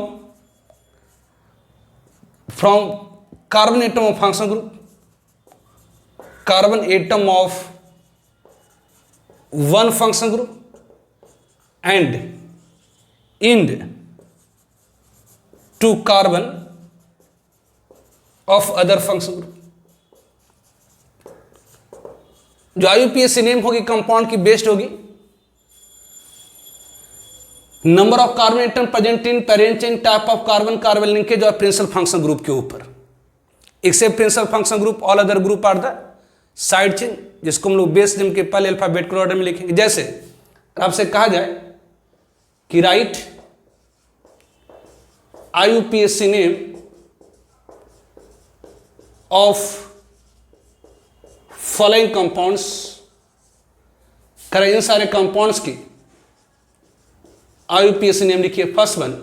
Speaker 1: carbon atom of function group, carbon atom of one function group and end to carbon of other function group. जो आईयूपीएसी नेम होगी कंपाउंड की बेस्ड होगी number of carbon atom present in parent chain, type of carbon, carbon linkage और principal function group के ऊपर। Except principal function group all other group are the side chain, जिसको हम लोग base name के पहले अल्फाबेटिकल ऑर्डर में लिखेंगे। जैसे आपसे कहा जाए कि right IUPAC name of following compounds, करें इन सारे कंपाउंड्स की आईयूपीएसी नेम लिखिए। First one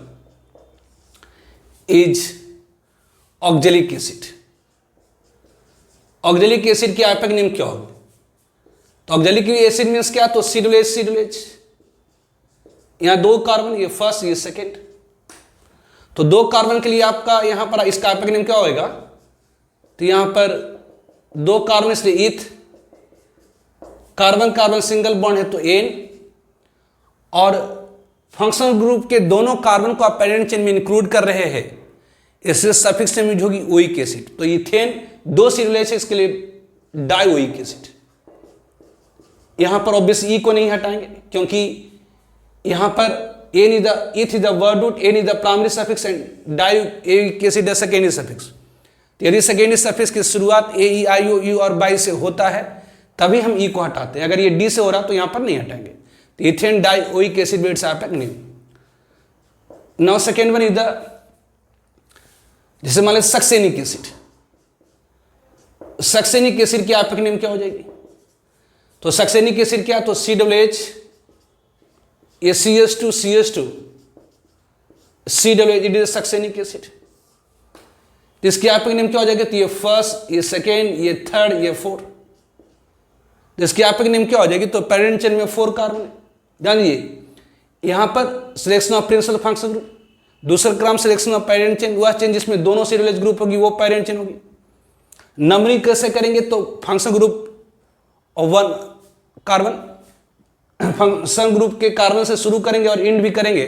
Speaker 1: is oxalic acid. Oxalic acid की आईयूपीएसी नेम क्या होगी? तो ऑक्जेलिक एसिड मीन्स क्या? तो सीडब्ल्यूएच। यहां दो कार्बन, ये फर्स्ट ये सेकेंड, तो दो कार्बन के लिए आपका यहां पर इसका आईयूपीएसी नेम क्या होगा? तो यहां पर दो कार्बन इसलिए ईथ, कार्बन कार्बन सिंगल बॉन्ड है तो एन, और फंक्शनल ग्रुप के दोनों कार्बन को आप पेरेंट चेन में इंक्लूड कर रहे हैं, इसलिए सफिक्स नेम यूज होगी ओइक एसिड। तो इथेन दो सीडब्ल्यूएच है, इसके लिए डाइओइक एसिड। यहां पर ऑब्वियस ई को नहीं हटाएंगे क्योंकि यहां पर ane is the eth is the word root, ane is the primary suffix and dioic acid the secondary suffix. यदि सेकेंडरी सफिक्स की शुरुआत ए ई आई ओ यू और बाई से होता है तभी हम ई को हटाते हैं, अगर ये डी से हो रहा तो यहां पर नहीं हटाएंगे। तो ethane dioic acid it's IUPAC name. Now second one is the, जैसे मान लीजिए सक्सेनिक एसिड। सक्सेनिक एसिड की आईयूपीएसी नेम क्या हो जाएगी? तो सक्सेनिक एसिड क्या? तो COOH, ये CH2 COOH, it is succinic acid. इसकी आईयूपीएसी नेम क्या हो जाएगी? तो ये फर्स्ट, ये सेकेंड, ये थर्ड, ये फोर्थ। इसकी आईयूपीएसी नेम क्या हो जाएगी? तो पेरेंट चेन में 4 कार्बन है। जानिए यहां पर selection of principal function group, दूसरा क्रम सिलेक्शन ऑफ पेरेंट चेन, वह चेन जिसमें दोनों सीडब्ल्यूएच ग्रुप होगी वो पेरेंट चेन होगी। नंबरिंग कैसे करेंगे? तो फंक्शन ग्रुप और वन कार्बन, फंक्शन ग्रुप के कार्बन से शुरू करेंगे और एंड भी करेंगे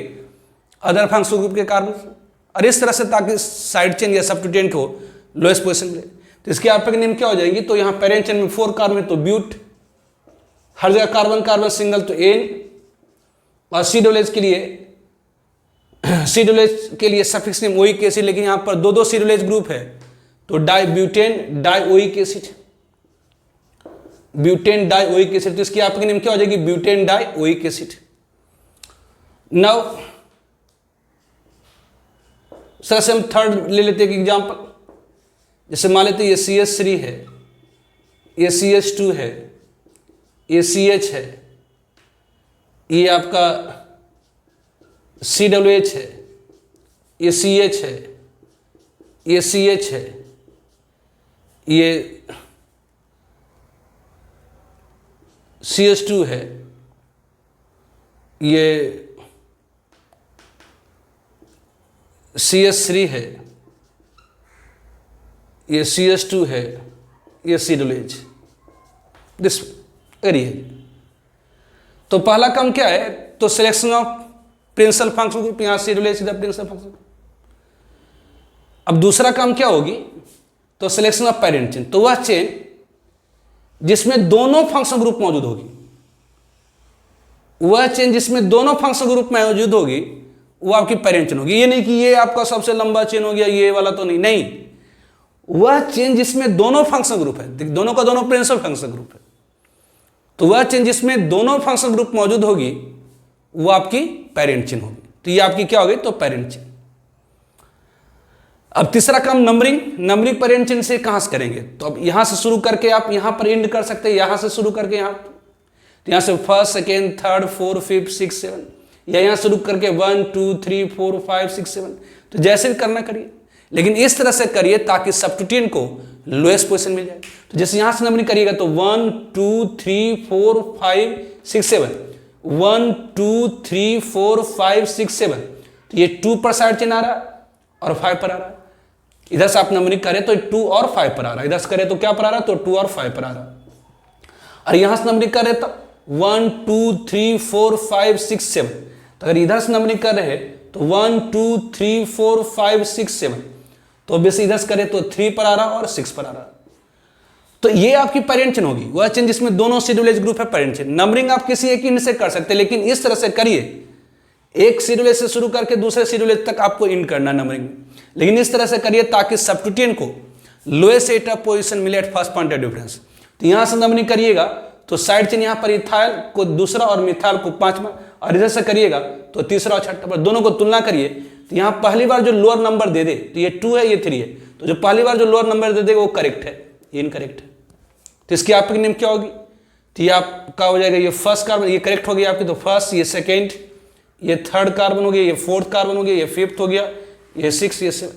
Speaker 1: अदर फंक्शन ग्रुप के कार्बन से, और इस तरह से ताकि साइड चेन या सब्स्टिट्यूएंट को लोएस्ट पोजीशन मिले। तो इसकी आईयूपीएसी नेम क्या हो जाएगी? तो यहाँ पेरेंट चेन में 4 कार्बन है तो ब्यूट, हर जगह कार्बन कार्बन सिंगल तो एन, और सीडब्ल्यूएच के लिए सफिक्स नेम ओइक एसिड, लेकिन यहां पर दो सीडब्ल्यूएच ग्रुप है तो dibutane dioic acid, butane dioic acid. तो इसकी आईयूपीएसी नेम क्या हो जाएगी? Butane dioic acid. Now sir से हम थर्ड ले लेते हैं एग्जांपल। जैसे मान लेते ये CH3 है, ये CH2 है, ये CH है, ये आपका COOH है, ये CH है, ये CH है, ये CH2 है, ये CH3 है, ये CH2 है, ये C डबल H, दिस करिए। तो पहला काम क्या है, तो selection of principal function group, यहां C डबल H इधर प्रिंसिपल फंक्शन। अब दूसरा काम क्या होगी, तो सिलेक्शन ऑफ पेरेंट चेन, तो वह चेन जिसमें दोनों फंक्शन ग्रुप मौजूद होगी, वह चेन जिसमें दोनों फंक्शन ग्रुप मौजूद होगी वो आपकी पेरेंट चेन होगी। ये नहीं कि ये आपका सबसे लंबा चेन हो गया, ये वाला तो नहीं, नहीं, वह चेन जिसमें दोनों फंक्शन ग्रुप है, दोनों का दोनों प्रिंसिपल फंक्शन ग्रुप है, तो वह चेन जिसमें दोनों फंक्शन ग्रुप मौजूद होगी वो आपकी पेरेंट चेन होगी। तो ये आपकी क्या होगी, तो पेरेंट चेन। अब तीसरा काम नंबरिंग, नंबरिंग पेरेंट चेन से कहां से करेंगे, तो अब यहां से शुरू करके आप यहां पर एंड कर सकते हैं, यहां से शुरू करके यहां, तो यहां से first, second, third, fourth, fifth, six, seven, या यहां शुरू करके 1 2 3 4 5 6 7, तो जैसे भी करना करिए, लेकिन इस तरह से करिए ताकि सब्स्टिट्यूएंट को लोएस्ट पोजीशन मिल जाए। तो जैसे यहां से नंबरिंग करिएगा तो 1 2 3 4 5 6 7, 1 2 3 4 5 6 7, तो ये 2 पर साइड चेन आ रहा है और 5 पर आ रहा है। इधर से आप नंबरिंग करें तो 2 और 5 पर आ रहा है, इधर से करें तो क्या पर आ रहा है, तो 2 और 5 पर आ रहा है। और यहां से नंबरिंग कर रहे तो 1 2 3 4 5 6 7, तो अगर इधर से नंबरिंग कर रहे हैं तो 1 2 3 4 5 6 7, तो ऑब्वियसली इधर से करें तो 3 पर आ रहा और 6 पर आ रहा। तो ये आपकी पेरेंट चेन होगी, वह चेन जिसमें दोनों C डबल H ग्रुप है, पेरेंट चेन। नंबरिंग आप किसी एक इंड से कर सकते हैं, लेकिन इस तरह से करिए, एक C डबल H से शुरू करके दूसरे C डबल H तक आपको इंड करना नंबरिंग में, लेकिन इस तरह से करिए ताकि सब्स्टिट्यूएंट को लोएस्ट स्टेट ऑफ पोजीशन मिले at first point of difference. तो यहां से नंबरिंग करिएगा तो साइड चेन यहां पर इथाइल को दूसरा और मिथाइल को पांचवा, और इधर से करिएगा तो तीसरा और छठा, पर दोनों को तुलना करिए तो यहां पहली बार जो लोअर नंबर दे दे, तो ये 2 है, ये 3 है, तो जो पहली बार जो लोअर नंबर दे दे वो करेक्ट है, ये इनकरेक्ट है। तो इसकी आपकी नेम क्या होगी, तो ये आपका हो जाएगा, ये फर्स्ट कार्बन, ये करेक्ट हो गया आपकी, तो फर्स्ट, ये सेकेंड, ये थर्ड कार्बन हो गया, ये फोर्थ कार्बन हो गया, ये फिफ्थ हो गया, ये 6, ये 7।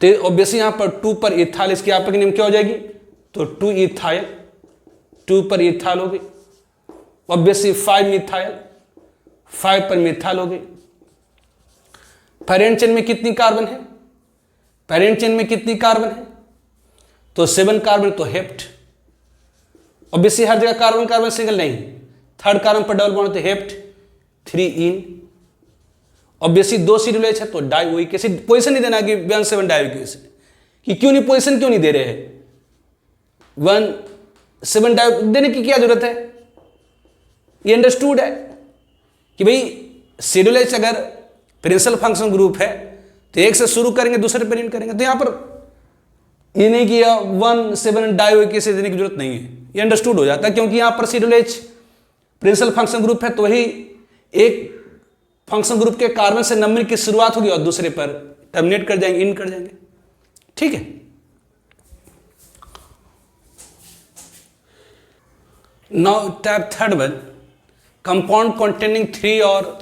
Speaker 1: तो ऑब्वियसली यहां पर 2 पर इथाइल, इसकी आपकी नेम क्या हो जाएगी, तो 2 इथाइल, 2 पर इथाइल हो गई। ऑब्वियसली 5 मिथाइल, 5 पर मिथाइल हो गई। पेरेंट चेन में कितनी कार्बन है, पेरेंट चेन में कितनी कार्बन है, तो 7 कार्बन, तो हेप्ट। ऑब्वियसली हर जगह कार्बन कार्बन सिंगल नहीं, थर्ड कार्बन पर डबल बॉन्ड, तो हेप्ट 3 इन। ऑब्वियसली 2 C डबल H है तो डाइओइक एसिड। पोजीशन नहीं देना कि 1 7 डाइओइक एसिड, कि क्यों नहीं, पोजीशन क्यों नहीं दे रहे हैं, 1 7 डाइओइक देने की क्या जरूरत है, ये अंडरस्टूड है कि भाई C डबल H अगर प्रिंसिपल फंक्शन ग्रुप है तो एक से शुरू करेंगे दूसरे पर एंड करेंगे, तो यहां पर ये नहीं कि 1 7 डाइओइक एसिड देने की जरूरत नहीं है, ये अंडरस्टूड हो जाता है, क्योंकि यहां पर C double H principal function group है, तो वही एक फंक्शन ग्रुप के कार्बन से नंबरिंग की शुरुआत होगी और दूसरे पर टर्मिनेट कर जाएंगे, इन कर जाएंगे, ठीक है। Now type third one, compound containing 3 और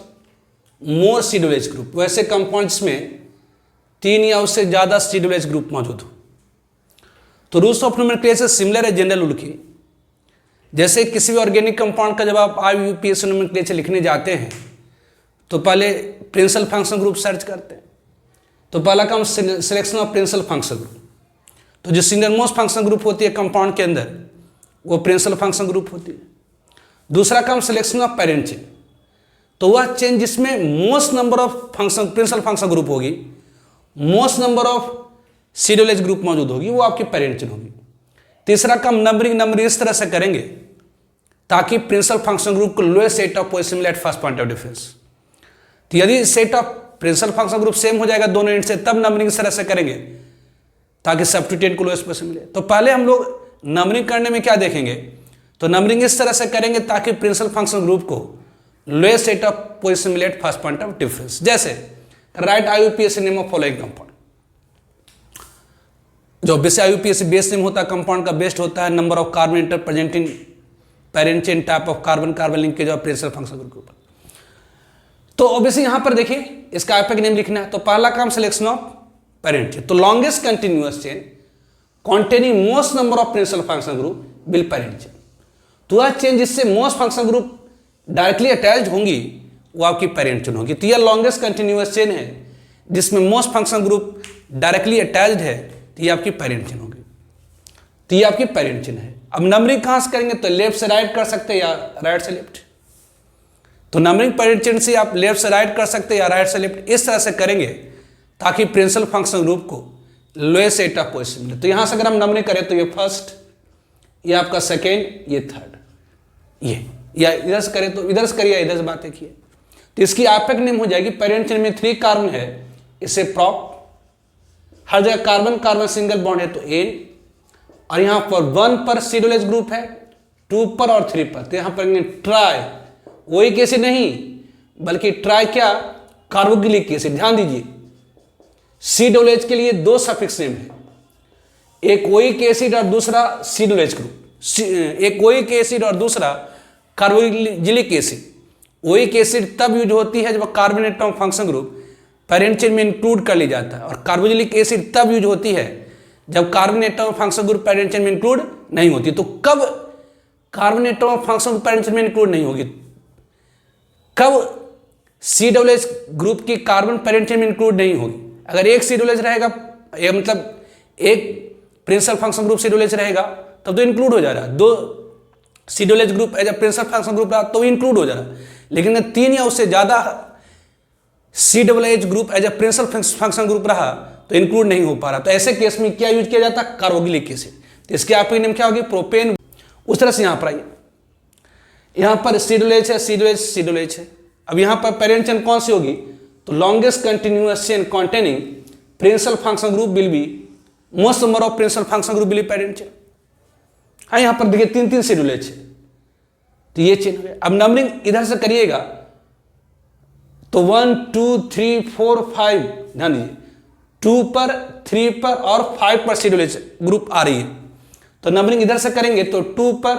Speaker 1: मोर C डबल H ग्रुप, वैसे कंपाउंड्स में 3 या उससे ज्यादा C डबल H ग्रुप मौजूद हो। तो रूल्स ऑफ नोमेनक्लेचर सिमिलर है जनरल रूल की। जैसे किसी भी ऑर्गेनिक कंपाउंड का जब आप IUPAC नोमेनक्लेचर लिखने जाते हैं तो पहले प्रिंसिपल फंक्शन ग्रुप सर्च करते हैं। तो पहला काम selection of principal function group, तो जो सिंगल मोस्ट फंक्शन ग्रुप होती है कंपाउंड के अंदर वो प्रिंसिपल फंक्शन ग्रुप होती है। दूसरा काम सिलेक्शन ऑफ पेरेंट चेन, तो वह चेन जिसमें most number of function principal function group होगी, most number of C double H group मौजूद होगी, वो आपकी पेरेंट चेन होगी। तीसरा काम नंबरिंग इस तरह से करेंगे ताकि प्रिंसिपल फंक्शन ग्रुप को लोएस्ट सेट ऑफ पोजीशन मिले at first point of difference. तो यदि set of principal function group same हो जाएगा दोनों एंड से, तब नंबरिंग इस तरह से करेंगे ताकि सब्स्टिट्यूएंट को लोएस्ट पोजीशन मिले। तो पहले हम लोग नंबरिंग करने में क्या देखेंगे, तो नंबरिंग इस तरह से करेंगे ताकि प्रिंसिपल फंक्शन ग्रुप को लोएस्ट सेट ऑफ पोजीशन मिले at first point of difference. जैसे write IUPAC name of following compound, जो बेसिक IUPAC बेस नेम होता है कंपाउंड का, बेस्ट होता है number of carbon inter presenting parent chain type of carbon carbon linkage और principal function group के ऊपर। तो ऑब्वियसली यहां पर देखिए इसका आईपैक नेम लिखना है, तो पहला काम सिलेक्शन ऑफ पेरेंट चेन, तो longest continuous chain containing most number of principal function group will parent chain. तो वह चेन जिससे most functional group directly attached होंगी वो आपकी पेरेंट चेन होगी। तो यह लॉन्गेस्ट कंटिन्यूअस चेन है जिसमें most functional group directly attached है, तो ये आपकी पेरेंट चेन होगी। तो ये आपकी पेरेंट चेन है। अब नंबरिंग कहाँ से करेंगे, तो लेफ्ट से राइट कर सकते हैं या राइट से लेफ्ट। तो नंबरिंग पेरेंट चेन से आप लेफ्ट से राइट कर सकते हैं या राइट से लेफ्ट, इस तरह से करेंगे ताकि प्रिंसिपल फंक्शनल ग्रुप को लोएस्ट सेट ऑफ पोजीशन मिले। तो यहां से अगर हम नंबरिंग करें तो ये फर्स्ट, ये आपका सेकेंड, ये थर्ड, ये या इधर से करें तो इधर से करिए, इधर से बात देखिए। तो इसकी एपेक्ट नेम हो जाएगी, पेरेंट चेन में 3 कार्बन है, इसे प्रॉप, हर जगह कार्बन कार्बन सिंगल बॉन्ड है तो एन, और यहां पर 1 पर सीडोलेज ग्रुप है, 2 पर और 3 पर, तो यहां पर ट्राई, ओइक एसिड नहीं बल्कि ट्राई क्या, कार्बोक्सिलिक एसिड। ध्यान दीजिए सीडोलेज के लिए 2 सफिक्स नेम है, एक ओइक एसिड और दूसरा सीडोलेज ग्रुप, एक ओइक एसिड और दूसरा कार्बोक्सिलिक एसिड। ओइक एसिड तब यूज होती है जब carbon atomic function group parent chain में इंक्लूड कर ली जाता है, और कार्बोक्सिलिक एसिड तब यूज होती है जब carbon atomic function group parent chain में इंक्लूड नहीं होती। तो कब carbon atomic function group parent chain में इंक्लूड नहीं होगी, कब सीडोलेज ग्रुप की कार्बन पेरेंट चेन में इंक्लूड नहीं होगी। अगर एक सीडोलेज रहेगा, मतलब एक प्रिंसिपल फंक्शन ग्रुप सीडोलेज रहेगा तब तो इंक्लूड हो जा रहा है, 2 सीडोलेज group as a principal function group रहा तो इंक्लूड हो जा रहा है। लेकिन अगर 3 या उससे ज्यादा सीडोलेज group as a principal function group रहा तो इंक्लूड नहीं हो पा रहा। तो ऐसे केस में क्या यूज किया जाता है, कार्बोक्सिलिक एसिड। तो इसके आपकी नेम क्या होगी, प्रोपेन। उस तरह से यहां पर आइए, यहां पर सीडोलेज है, सीडोलेज सीडोलेज है। अब यहां पर पेरेंट चेन कौन सी होगी, तो longest continuous chain containing principal function group will be most number of principal function group will be parent chain. हाँ यहां पर देखिए 3 सीडोलेज है, तो ये चेन हो गया। अब नंबरिंग इधर से करिएगा तो 1 2 3 4 5, ध्यान दीजिए 2 पर 3 पर और 5 पर सीडोलेज ग्रुप आ रही है। तो नंबरिंग इधर से करेंगे तो 2 पर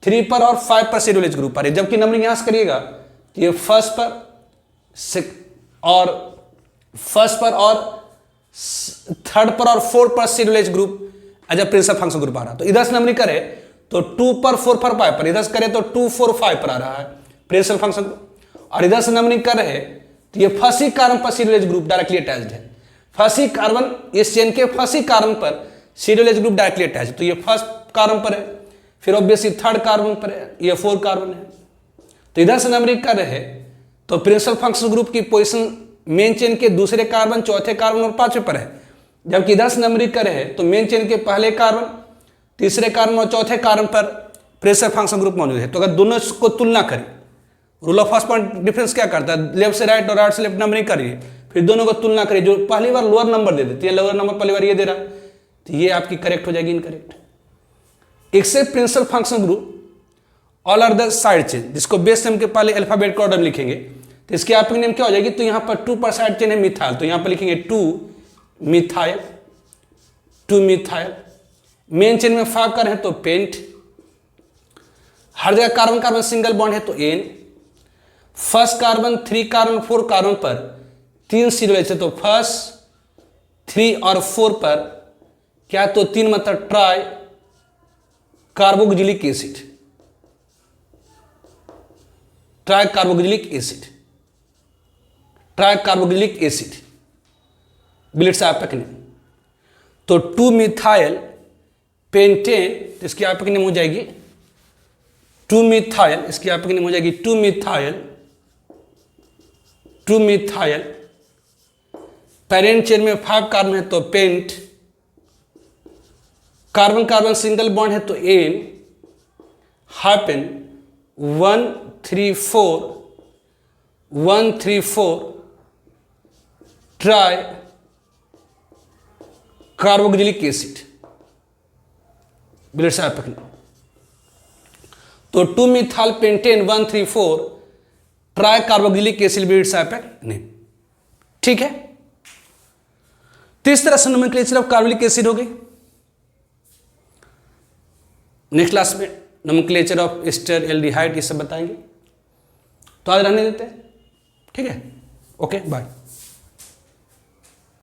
Speaker 1: 3 पर और 5 पर सीडोलेज ग्रुप आ रही है। जबकि नंबरिंग यहां से करिएगा तो ये फर्स्ट पर और थर्ड पर और 4 पर सीडोलेज group as a principal function group आ रहा है। तो इधर से नंबरिंग करे तो 2 पर 4 पर 5 पर, इधर से करे तो 2 4 5 पर आ रहा है प्रिंसिपल फंक्शन ग्रुप, और इधर से नंबरिंग कर रहे तो ये फर्स्ट कार्बन पर सीडोलेज ग्रुप डायरेक्टली अटैच्ड है। फर्स्ट कार्बन, इस चेन के फर्स्ट कार्बन पर सीडोलेज ग्रुप डायरेक्टली अटैच्ड, तो ये फर्स्ट कार्बन पर है, फिर ऑब्वियसली थर्ड कार्बन पर है, ये 4 कार्बन है। तो इधर से नंबरिंग कर रहे तो प्रिंसिपल फंक्शन ग्रुप की पोजीशन मेन चेन के दूसरे कार्बन, चौथे कार्बन और 5वें पर है। जबकि इधर से नंबरिंग कर रहे तो मेन चेन के पहले कार्बन, तीसरे कार्बन और चौथे कार्बन पर प्रिंसिपल फंक्शन ग्रुप मौजूद है। तो अगर दोनों को तुलना करें, rule of first point difference क्या करता है, लेफ्ट से राइट और राइट से लेफ्ट नंबरिंग करिए, फिर दोनों को तुलना करिए, जो पहली बार लोअर नंबर दे देती है, लोअर नंबर पहली बार ये दे रहा, तो ये आपकी करेक्ट हो जाएगी incorrect. Except principal function group all are the side chain, जिसको बेस नेम के पहले अल्फाबेट का ऑर्डर लिखेंगे तो इसकी आपकी नेम क्या हो जाएगी, तो यहां पर 2 पर साइड चेन है मिथाइल, तो यहां पर लिखेंगे 2 मिथाइल, 2 मिथाइल। मेन चेन में 5 कार्बन है तो पेंट, हर जगह कार्बन कार्बन सिंगल बॉन्ड है तो एन, फर्स्ट कार्बन 3 कार्बन 4 कार्बन पर 3 सीडोलेज है तो फर्स्ट 3 और 4 पर क्या, तो 3 मतलब tri carboxylic acid, tri carboxylic acid, tri carboxylic acid will be its आपका नेम। तो 2 मिथाइल पेंटेन, तो इसकी आपकी नेम हो जाएगी 2 मिथाइल, इसकी आपकी नेम हो जाएगी 2 मिथाइल, 2 मिथाइल। पेरेंट चेन में 5 कार्बन है तो pent, carbon carbon single bond है तो ane, hyphen 1 3 4 1 3 4 tri carboxylic acid will be its आपका। तो 2 methyl pentane 1 3 4 tri carboxylic acid will be its आपका नेम, ठीक है। तो इस तरह से नोमेनक्लेचर ऑफ कार्बोक्सिलिक एसिड हो गई। नेक्स्ट क्लास में नोमेनक्लेचर ऑफ एस्टर एल्डिहाइड ये सब बताएंगे। तो आज रहने देते हैं, ठीक है, ओके बाय।